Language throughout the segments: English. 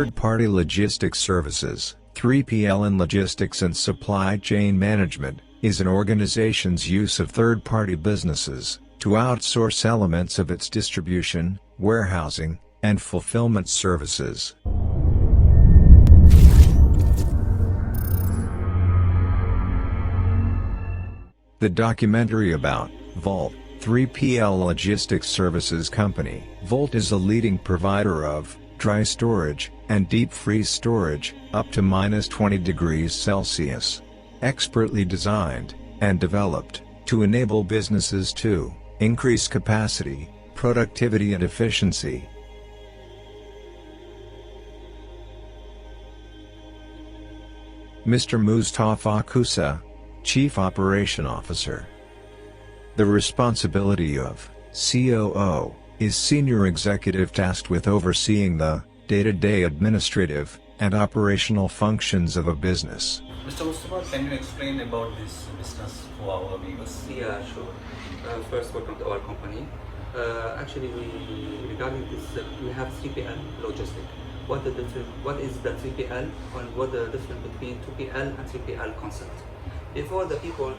Third-party logistics services, 3PL in logistics and supply chain management, is an organization's use of third-party businesses to outsource elements of its distribution, warehousing, and fulfillment services. The documentary about Volt, 3PL Logistics Services Company. Volt is a leading provider of dry storage and deep freeze storage up to -20 degrees Celsius. Expertly designed and developed to enable businesses to increase capacity, productivity and efficiency. Mr. Mustafa Kusa, Chief Operation Officer. The responsibility of COO is senior executive tasked with overseeing the day-to-day administrative and operational functions of a business. Mr. Mustafa, can you explain about this business for our viewers? Yeah, sure. First, welcome to our company. Actually, regarding this, we have 3PL logistic. What is the 3PL and what the difference between 2PL and 3PL concept? Before the people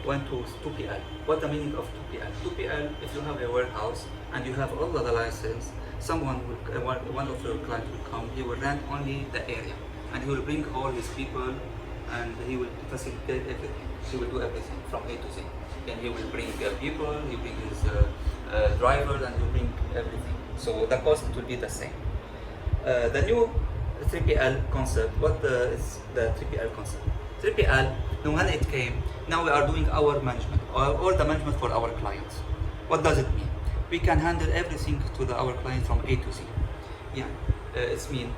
went to 2PL. What the meaning of 2PL? 2PL, if you have a warehouse and you have all of the license, one of your clients will come, he will rent only the area and he will bring all his people and he will facilitate everything. He will do everything from A to Z. And he will bring people, he will bring his drivers and he will bring everything. So the cost will be the same. The new 3PL concept, what is the 3PL concept? 3PL, when it came, now we are doing our management, all the management for our clients. What does it mean? We can handle everything to our client from A to Z. Yeah, it's mean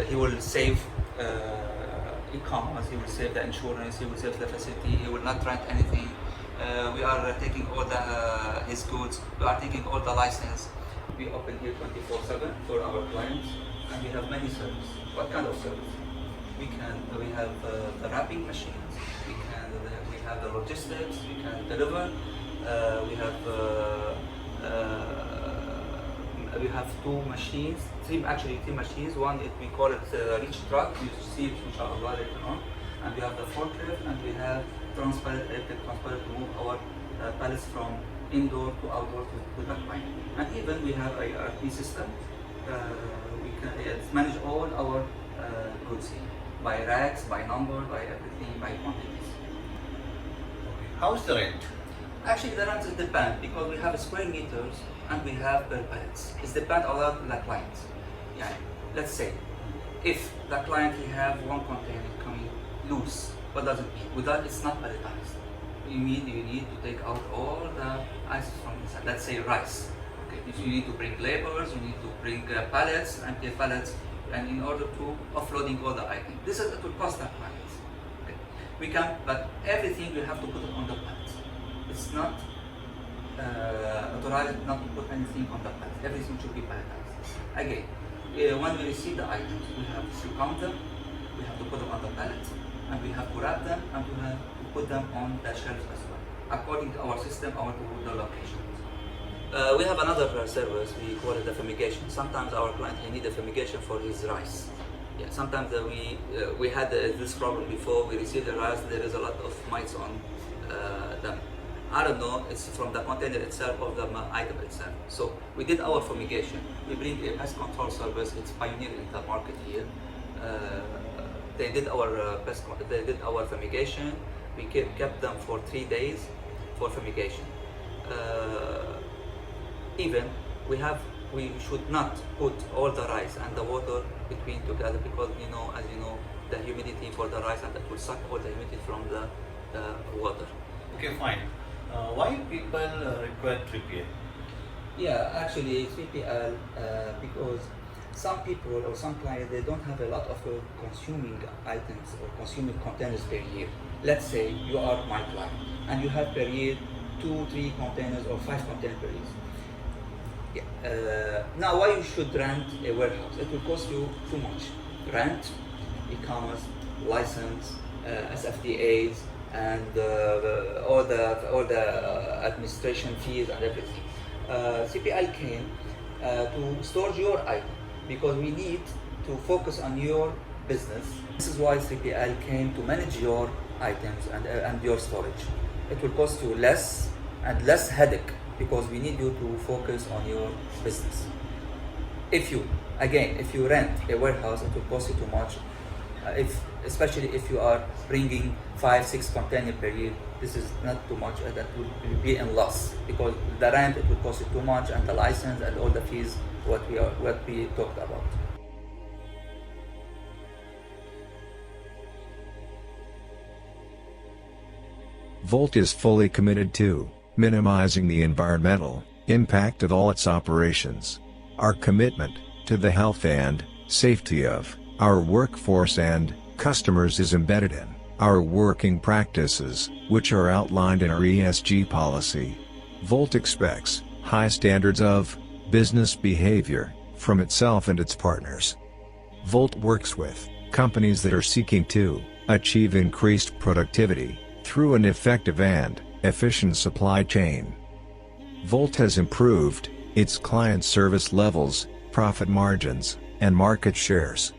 he will save e-commerce, he will save the insurance, he will save the facility, he will not rent anything. We are taking all his goods, we are taking all the license. We open here 24/7 for our clients and we have many services. What kind of service? We have the wrapping machines, we have the logistics, we can deliver, we have two machines, three machines. One we call it reach truck, you see it inshallah later on, and we have the forklift and we have electric transport to move our pallets from indoor to outdoor to the client. And even we have a ERP system, we can manage all our goods here. By racks, by number, by everything, by quantities. How is the rent? Actually, the rent is depend because we have square meters and we have per pallets. It depends a lot on the client. Yeah, let's say if the client he have one container coming loose, what does it mean? Without it's not palletized. You need to take out all the ice from inside. Let's say rice. Okay, if you need to bring laborers, you need to bring pallets, empty pallets. And in order to offloading all the items. This is it will cost that clients. Okay. We can, but everything we have to put it on the pallet. It's not authorized not to put anything on the pallet. Everything should be palletized. Again, when we receive the items, we have to count them, we have to put them on the pallet, and we have to wrap them, and we have to put them on the shelves as well, according to our system, the location. We have another service, we call it the fumigation. Sometimes our client he need a fumigation for his rice. Yeah, sometimes we had this problem before, we received the rice, there is a lot of mites on them. I don't know, it's from the container itself or the item itself. So we did our fumigation. We bring a pest control service, it's pioneer in the market here. They did our fumigation. We kept them for 3 days for fumigation. Even we should not put all the rice and the water between together because as you know the humidity for the rice and it will suck all the humidity from the water. Okay, fine. Why people require 3PL? Yeah, actually 3PL because some people or some clients they don't have a lot of consuming items or consuming containers per year. Let's say you are my client and you have per year 2, 3 containers or 5 containers per year. Now, why you should rent a warehouse? It will cost you too much. Rent, e-commerce, license, SFDAs, and all the administration fees and everything. CPL came to store your item. because we need to focus on your business. This is why 3PL came to manage your items and your storage. It will cost you less and less headache because we need you to focus on your business. If you rent a warehouse, it will cost you too much. Especially if you are bringing 5-6 containers per year, this is not too much. That will be in loss because the rent, it will cost you too much, and the license and all the fees what we talked about. Volt is fully committed to minimizing the environmental impact of all its operations. Our commitment to the health and safety of our workforce and customers is embedded in our working practices, which are outlined in our ESG policy. Volt expects high standards of business behavior from itself and its partners. Volt works with companies that are seeking to achieve increased productivity through an effective and efficient supply chain. Volt has improved its client service levels, profit margins, and market shares.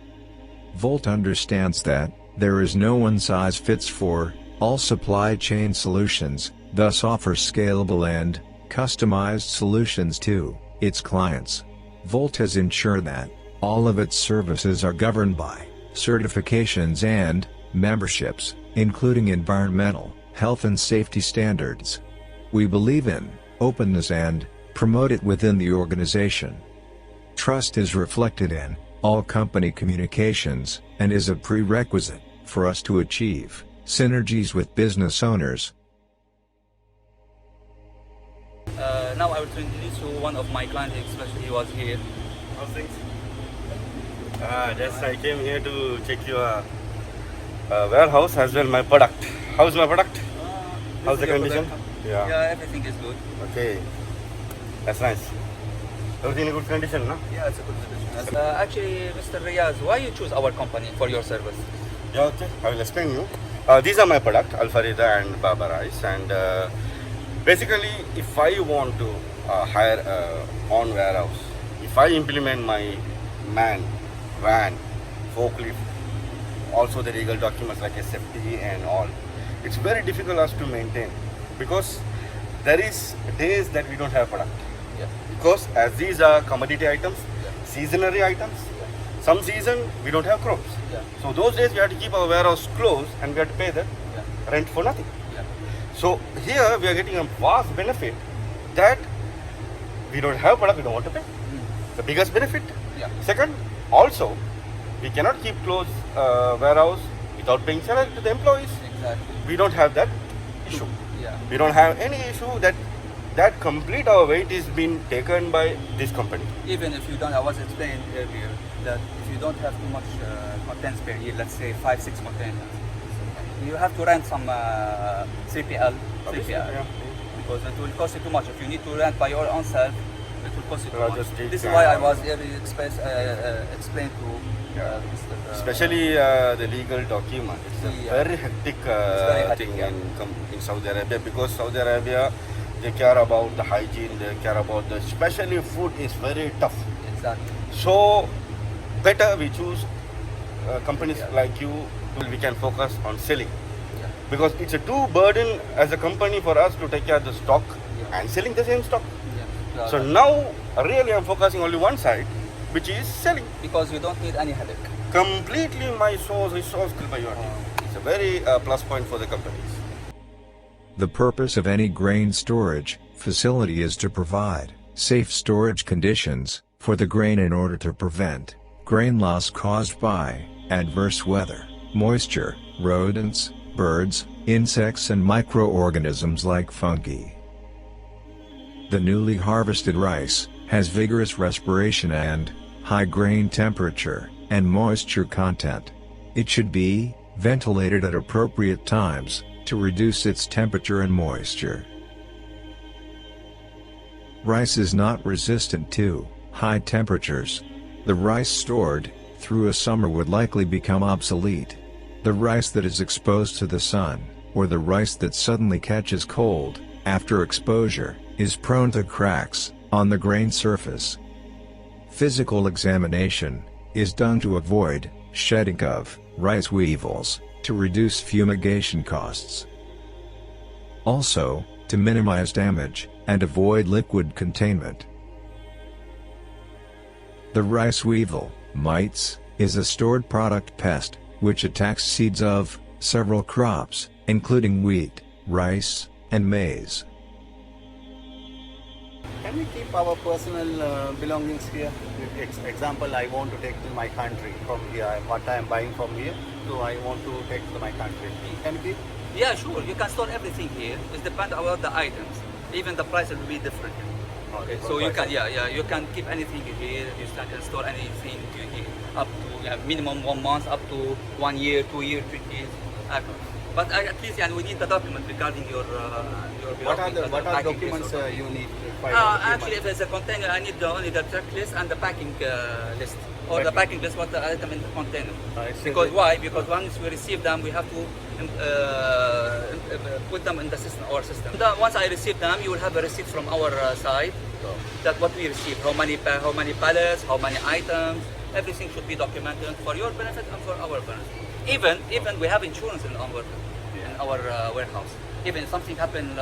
Volt understands that there is no one-size-fits-for-all supply chain solutions, thus offers scalable and customized solutions to its clients. Volt has ensured that all of its services are governed by certifications and memberships, including environmental, health and safety standards. We believe in openness and promote it within the organization. Trust is reflected in all company communications, and is a prerequisite for us to achieve synergies with business owners. Now I will introduce you one of my clients, especially he was here. How's things? Just I came here to check your warehouse as well my product. How's my product? How's the condition? Yeah, everything is good. Okay, that's nice. Everything in good condition, no? Yeah, it's a good condition. Actually, Mr. Riyaz, why you choose our company for your service? Yeah, okay. I will explain you. These are my product, Alfarida and Baba Rice, and basically, if I want to hire on warehouse, if I implement my van, forklift, also the legal documents like SFT and all, it's very difficult us to maintain because there is days that we don't have product. Yeah. Because as these are commodity items, seasonary items, some season we don't have crops. Yeah. So those days we have to keep our warehouse closed and we have to pay the rent for nothing. Yeah. So here we are getting a vast benefit that we don't have product, we don't want to pay. The biggest benefit. Yeah. Second, also we cannot keep closed warehouse without paying salary to the employees. Exactly. We don't have that issue. Yeah. We don't have any issue that complete our weight is being taken by this company. Even if you don't, I was explaining earlier that if you don't have too much contents per year, let's say 5-6 containers, you have to rent some 3PL, Yeah. because it will cost you too much. If you need to rent by your own self, it will cost you too much. Logistics, This is why I was explained to Mr. Especially the legal document. It's a very hectic thing in Saudi Arabia because Saudi Arabia, they care about the hygiene, they care about the, especially food is very tough. Exactly. So better we choose companies like you, we can focus on selling. Yeah. Because it's a too burden as a company for us to take care of the stock and selling the same stock. Yeah. So now really I'm focusing only one side, which is selling. Because you don't need any headache. Completely my resource by your team. It's a very plus point for the companies. The purpose of any grain storage facility is to provide safe storage conditions for the grain in order to prevent grain loss caused by adverse weather, moisture, rodents, birds, insects and microorganisms like fungi. The newly harvested rice has vigorous respiration and high grain temperature and moisture content. It should be ventilated at appropriate times to reduce its temperature and moisture. Rice is not resistant to high temperatures. The rice stored through a summer would likely become obsolete. The rice that is exposed to the sun, or the rice that suddenly catches cold after exposure, is prone to cracks on the grain surface. Physical examination is done to avoid shedding of rice weevils, to reduce fumigation costs. Also, to minimize damage and avoid liquid containment. The rice weevil, mites, is a stored product pest, which attacks seeds of several crops, including wheat, rice, and maize. Can we keep our personal belongings here? Example, I want to take to my country from here. What I am buying from here, so I want to take to my country. Can we keep? Yeah, sure. You can store everything here. It depends on the items. Even the price will be different. Okay, so you can, you can keep anything here. You can store anything here up to minimum 1 month, up to 1 year, 2 years, 3 years. But at least we need the document regarding your What are the documents you need? Actually, if it's a container, I need only the checklist and the packing list, or the packing list, what the item in the container. Because why? Because once we receive them, we have to put them in the system, our system. Once I receive them, you will have a receipt from our side that what we receive, how many pallets, how many items, everything should be documented for your benefit and for our benefit. Even we have insurance in our warehouse. Even if something happen,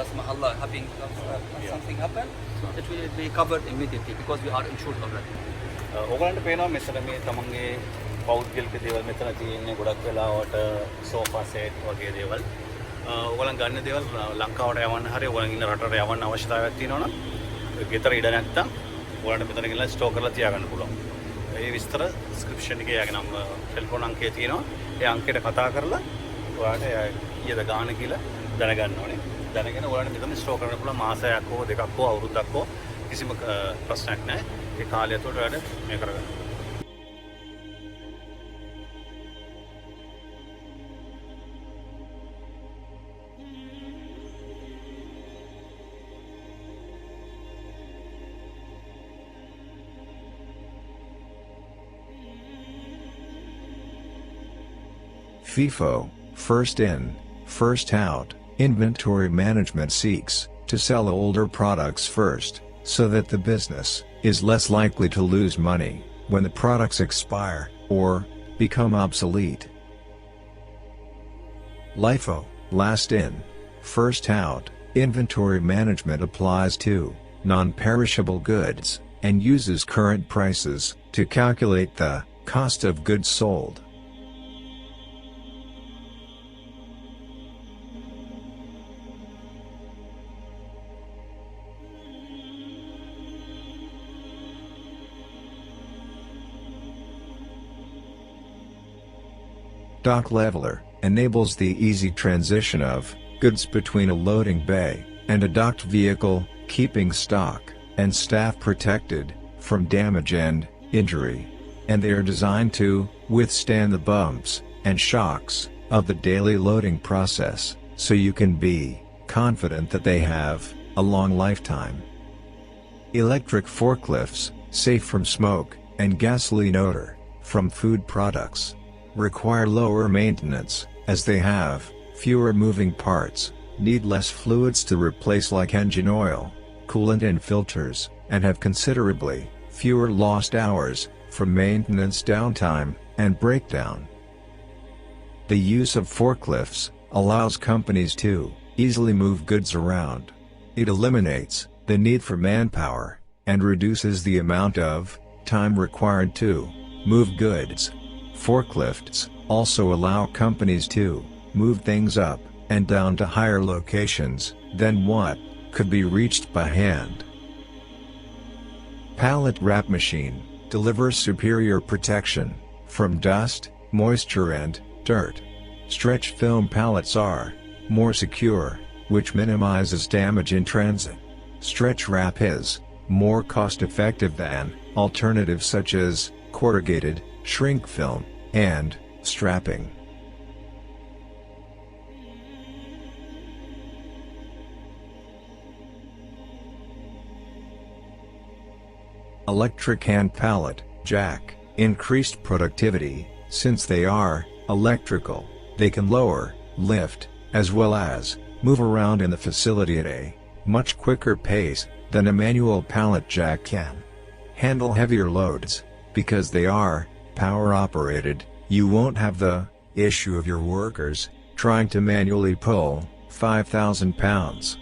something happen, it will be covered immediately because we are insured already. ඔයගලන්ට පේනවා මෙතන මේ තමන්ගේ පෞද්ගලික දේවල් මෙතන තියෙන්නේ ගොඩක් වෙලාවට සෝෆා සෙට් වගේ දේවල්. ඔයගලන් ගන්න දේවල් ලංකාවට යවන්න හරිය ඔයගලන් ඉන්න රටට යවන්න අවශ්‍යතාවයක් තියෙනවා නම් ගෙදර ඉඩ නැත්තම් ඔයගලන්ට මෙතන ගිහලා ස්ටෝර් කරලා තියාගන්න පුළුවන්. ඒ විස්තර ඩිස්ක්‍රිප්ෂන් එකේ යගෙන නම් ටෙලිෆෝන් අංකය තියෙනවා. ඒ අංකයට කතා කරලා ඔයාලට ඊයද ගාන කියලා දැනගන්න ඕනේ. දැනගෙන ඔයාලට මෙතන ස්ටෝර් කරන්න පුළුවන් මාසයක් හෝ දෙකක් හෝ අවුරුද්දක් හෝ කිසිම ප්‍රශ්නයක් නැහැ. ඒ කාලය තුළ ඔයාලට මේ කරගන්න. FIFO, first in, first out, inventory management seeks to sell older products first, so that the business is less likely to lose money when the products expire or become obsolete. LIFO, last in, first out, inventory management applies to non-perishable goods and uses current prices to calculate the cost of goods sold. Dock leveler enables the easy transition of goods between a loading bay and a docked vehicle, keeping stock and staff protected from damage and injury. And they are designed to withstand the bumps and shocks of the daily loading process, so you can be confident that they have a long lifetime. Electric forklifts, safe from smoke and gasoline odor from food products, require lower maintenance, as they have fewer moving parts, need less fluids to replace like engine oil, coolant and filters, and have considerably fewer lost hours from maintenance downtime and breakdown. The use of forklifts allows companies to easily move goods around. It eliminates the need for manpower and reduces the amount of time required to move goods. Forklifts also allow companies to move things up and down to higher locations than what could be reached by hand. Pallet wrap machine delivers superior protection from dust, moisture and dirt. Stretch film pallets are more secure, which minimizes damage in transit. Stretch wrap is more cost-effective than alternatives such as corrugated, shrink film, and strapping. Electric hand pallet jack increased productivity. Since they are electrical, they can lower, lift, as well as move around in the facility at a much quicker pace than a manual pallet jack can. handle heavier loads. Because they are power operated, you won't have the issue of your workers trying to manually pull 5,000 pounds.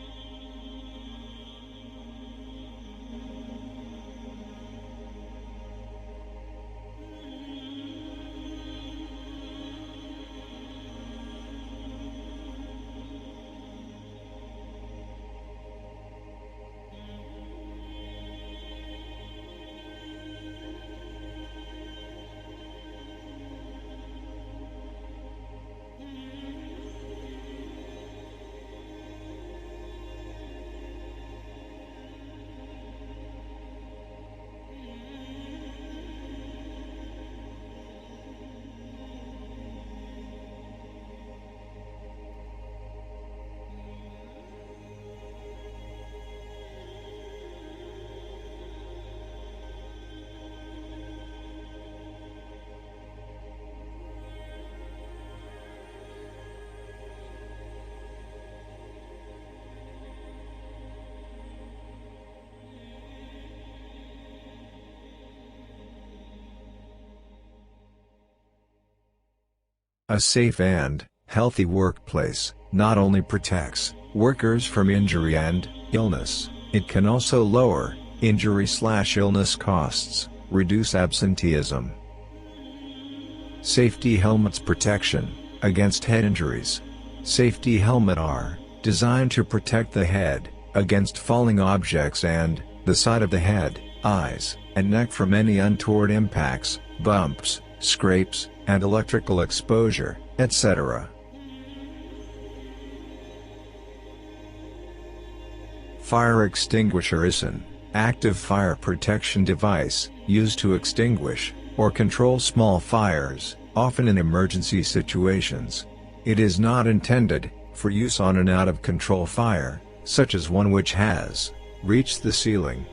A safe and healthy workplace not only protects workers from injury and illness, it can also lower injury/illness costs, reduce absenteeism. Safety helmets protection against head injuries. Safety helmets are designed to protect the head against falling objects and the side of the head, eyes, and neck from any untoward impacts, bumps, scrapes, and electrical exposure, etc. Fire extinguisher is an active fire protection device used to extinguish or control small fires, often in emergency situations. It is not intended for use on an out-of-control fire, such as one which has reached the ceiling.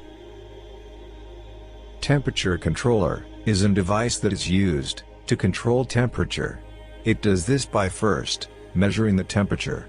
Temperature controller is a device that is used to control temperature. It does this by first measuring the temperature.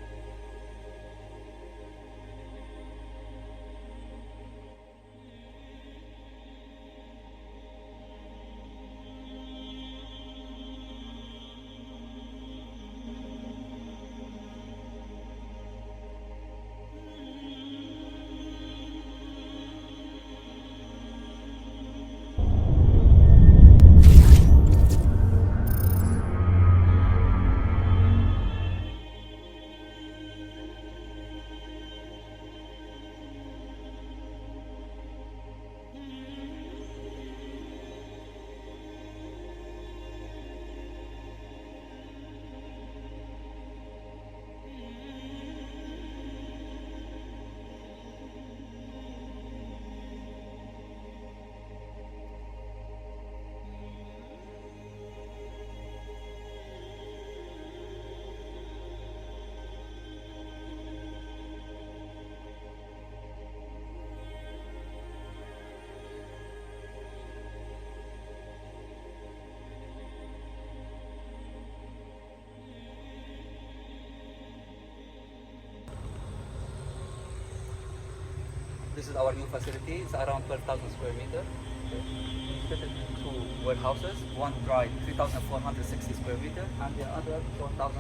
This is our new facility. It's around 12,000 square meter. We split it into two warehouses. One dry 3,460 square meter, and the other 4,000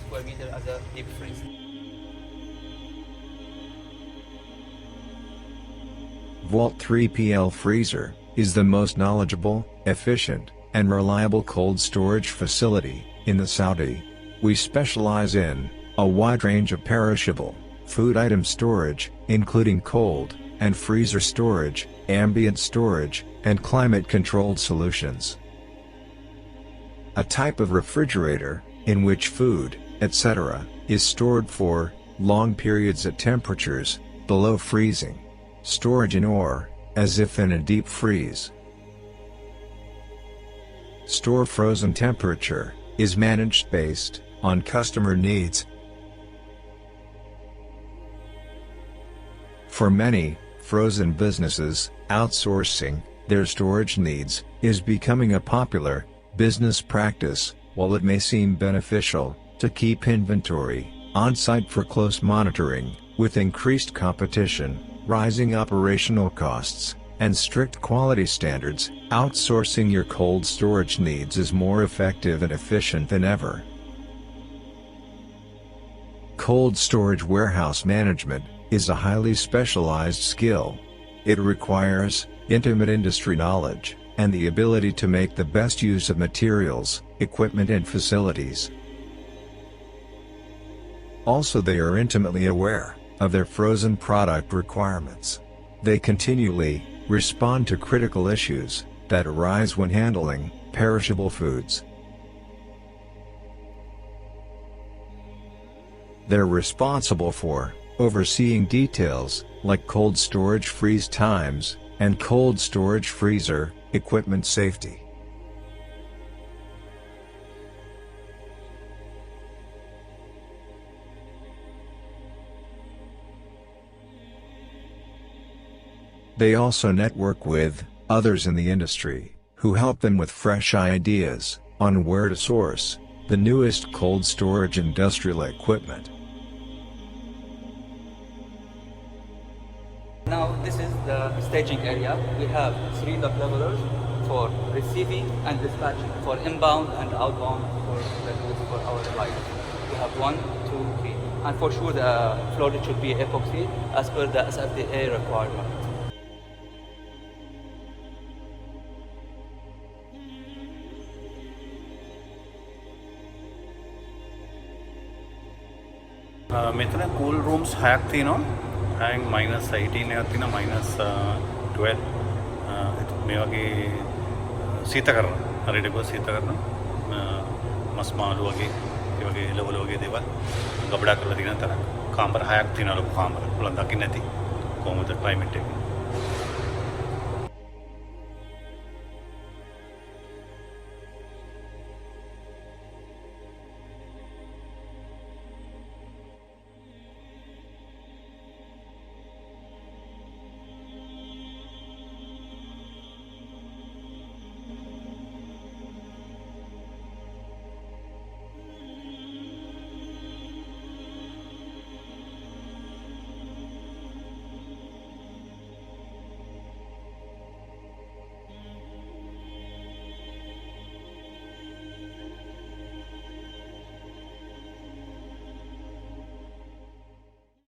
square meter as a deep freeze. Vault 3PL Freezer is the most knowledgeable, efficient, and reliable cold storage facility in the Saudi. We specialize in a wide range of perishable food item storage, including cold and freezer storage, ambient storage, and climate-controlled solutions. A type of refrigerator, in which food, etc., is stored for long periods at temperatures below freezing. Storage in or as if in a deep freeze. Store frozen temperature is managed based on customer needs. For many frozen businesses, outsourcing their storage needs is becoming a popular business practice. While it may seem beneficial to keep inventory on-site for close monitoring, with increased competition, rising operational costs, and strict quality standards, outsourcing your cold storage needs is more effective and efficient than ever. Cold storage warehouse management is a highly specialized skill. It requires intimate industry knowledge and the ability to make the best use of materials, equipment and facilities. Also, they are intimately aware of their frozen product requirements. They continually respond to critical issues that arise when handling perishable foods. They're responsible for overseeing details like cold storage freeze times and cold storage freezer equipment safety. They also network with others in the industry who help them with fresh ideas on where to source the newest cold storage industrial equipment. Now this is the staging area. We have 3 dock levelers for receiving and dispatching, for inbound and outbound for our clients. We have 1, 2, 3. And for sure the floor should be epoxy as per the SFDA requirement. මෙතන cool rooms 6ක් තියෙනවා. හයෙන් -18 එකක් තියෙනවා -12. මේ වගේ සීත කරන හරියට ගොස් සීත කරන මස් මාළු වගේ ඒ වගේ එළවලු වගේ දේවල් ගබඩා කරලා තියෙන තරම් කාමර 6ක් තියෙනවා. ලොකු කාමර. ඔයාලා දකින්න ඇති කොහොමද ක්ලයිමේට් එක.